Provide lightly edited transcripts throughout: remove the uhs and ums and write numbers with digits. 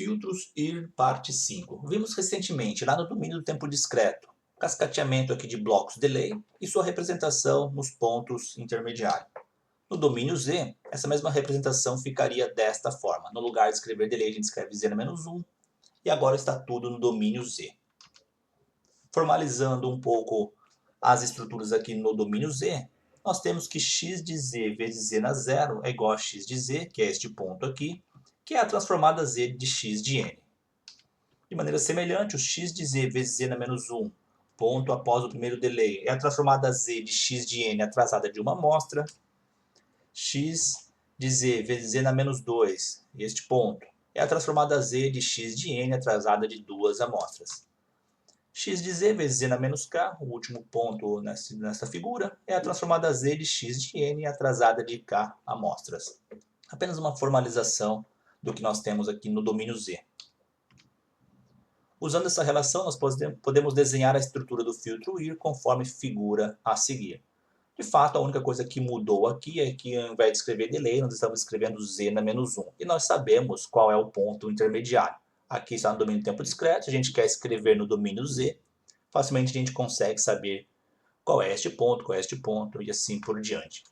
Filtros IR parte 5. Vimos recentemente, lá no domínio do tempo discreto, cascateamento aqui de blocos delay e sua representação nos pontos intermediários. No domínio Z, essa mesma representação ficaria desta forma. No lugar de escrever delay, a gente escreve Z-1 e agora está tudo no domínio Z. Formalizando um pouco as estruturas aqui no domínio Z, nós temos que x de z vezes z na zero é igual a x de z, que é este ponto aqui, que é a transformada z de x de n. De maneira semelhante, o x de z vezes z na menos 1, ponto após o primeiro delay, é a transformada z de x de n atrasada de uma amostra. X de z vezes z na menos 2, este ponto, é a transformada z de x de n atrasada de duas amostras. X de z vezes z na menos k, o último ponto nessa figura, é a transformada z de x de n atrasada de k amostras. Apenas uma formalização do que nós temos aqui no domínio Z. Usando essa relação, nós podemos desenhar a estrutura do filtro IR conforme figura a seguir. De fato, a única coisa que mudou aqui é que, ao invés de escrever delay, nós estamos escrevendo z na menos 1. E nós sabemos qual é o ponto intermediário. Aqui está no domínio tempo discreto, a gente quer escrever no domínio Z. Facilmente a gente consegue saber qual é este ponto e assim por diante.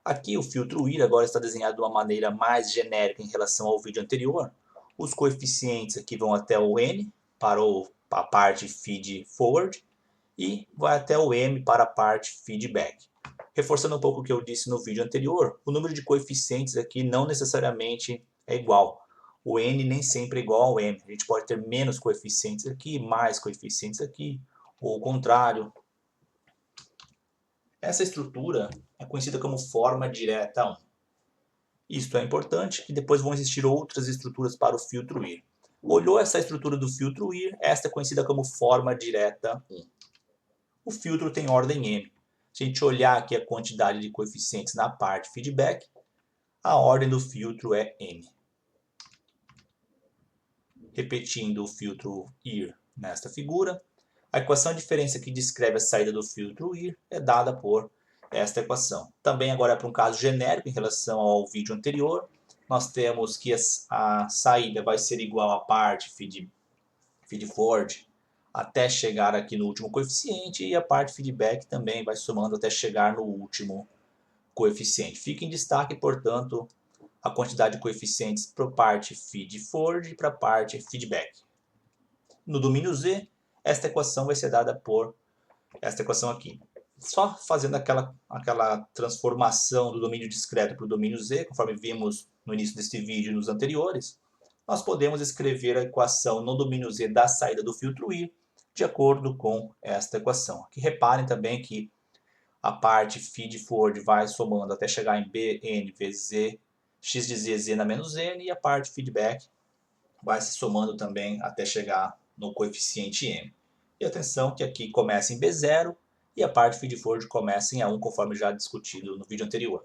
Aqui o filtro IR agora está desenhado de uma maneira mais genérica em relação ao vídeo anterior. Os coeficientes aqui vão até o N para a parte feed forward e vai até o M para a parte feedback. Reforçando um pouco o que eu disse no vídeo anterior, o número de coeficientes aqui não necessariamente é igual. O N nem sempre é igual ao M. A gente pode ter menos coeficientes aqui, mais coeficientes aqui, ou o contrário. Essa estrutura é conhecida como forma direta 1. Isto é importante, que depois vão existir outras estruturas para o filtro IR. Olhou essa estrutura do filtro IR, esta é conhecida como forma direta 1. O filtro tem ordem M. Se a gente olhar aqui a quantidade de coeficientes na parte feedback, a ordem do filtro é M. Repetindo o filtro IR nesta figura, a equação de diferença que descreve a saída do filtro IR é dada por esta equação. Também agora para um caso genérico em relação ao vídeo anterior, nós temos que a saída vai ser igual à parte feed forward até chegar aqui no último coeficiente e a parte feedback também vai somando até chegar no último coeficiente. Fica em destaque, portanto, a quantidade de coeficientes para a parte feed forward e para a parte feedback. No domínio Z, esta equação vai ser dada por esta equação aqui. Só fazendo aquela transformação do domínio discreto para o domínio Z, conforme vimos no início deste vídeo e nos anteriores, nós podemos escrever a equação no domínio Z da saída do filtro IR de acordo com esta equação. Aqui reparem também que a parte feed forward vai somando até chegar em Bn vezes Z, x de z, z na menos n, e a parte feedback vai se somando também até chegar no coeficiente m. E atenção que aqui começa em B0 e a parte feed forward começa em A1, conforme já discutido no vídeo anterior.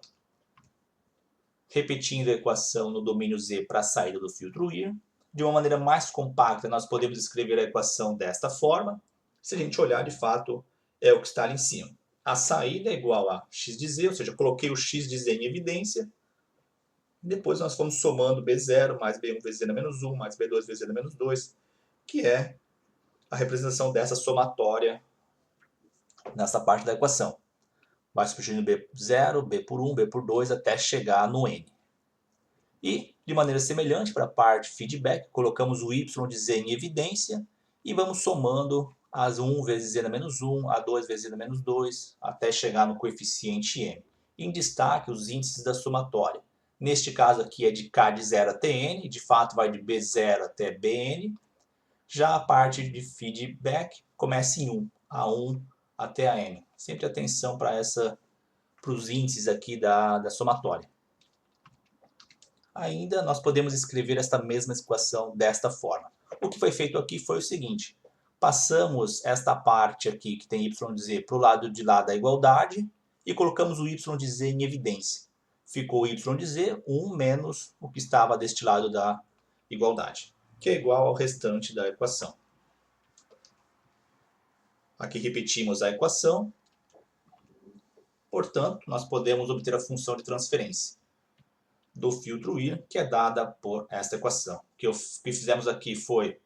Repetindo a equação no domínio Z para a saída do filtro IR, de uma maneira mais compacta, nós podemos escrever a equação desta forma. Se a gente olhar, de fato, é o que está ali em cima. A saída é igual a x de z, ou seja, eu coloquei o x de z em evidência. Depois nós fomos somando B0 mais B1 vezes z na menos 1 mais B2 vezes z na menos 2, que é a representação dessa somatória nessa parte da equação. Vai substituindo B0, B por 1, B por 2 até chegar no N. E, de maneira semelhante para a parte feedback, colocamos o y de z em evidência e vamos somando as 1 vezes z na menos 1, a 2 vezes z na menos 2, até chegar no coeficiente m. Em destaque, os índices da somatória. Neste caso aqui é de k de 0 até n, de fato vai de B0 até Bn. Já a parte de feedback começa em 1, A1 até a n. Sempre atenção para os índices aqui da somatória. Ainda nós podemos escrever esta mesma equação desta forma. O que foi feito aqui foi o seguinte: passamos esta parte aqui que tem y de z para o lado de lá da igualdade e colocamos o y de z em evidência. Ficou y de z 1 menos o que estava deste lado da igualdade, que é igual ao restante da equação. Aqui repetimos a equação. Portanto, nós podemos obter a função de transferência. do filtro ir, que é dada por esta equação. O que fizemos aqui foi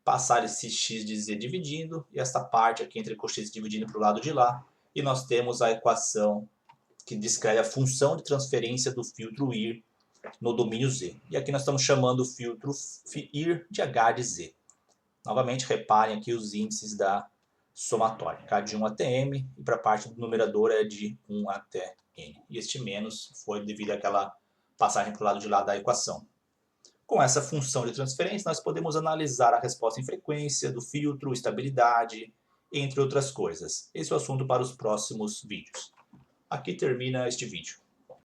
passar esse x de z dividindo, e esta parte aqui entre cox dividindo para o lado de lá, e nós temos a equação que descreve a função de transferência do filtro ir no domínio z. E aqui nós estamos chamando o filtro ir de h de z. Novamente, reparem aqui os índices da somatória, k de 1 até m, e para a parte do numerador é de 1 até n. E este menos foi devido àquela passagem para o lado de lá da equação. Com essa função de transferência, nós podemos analisar a resposta em frequência do filtro, estabilidade, entre outras coisas. Esse é o assunto para os próximos vídeos. Aqui termina este vídeo.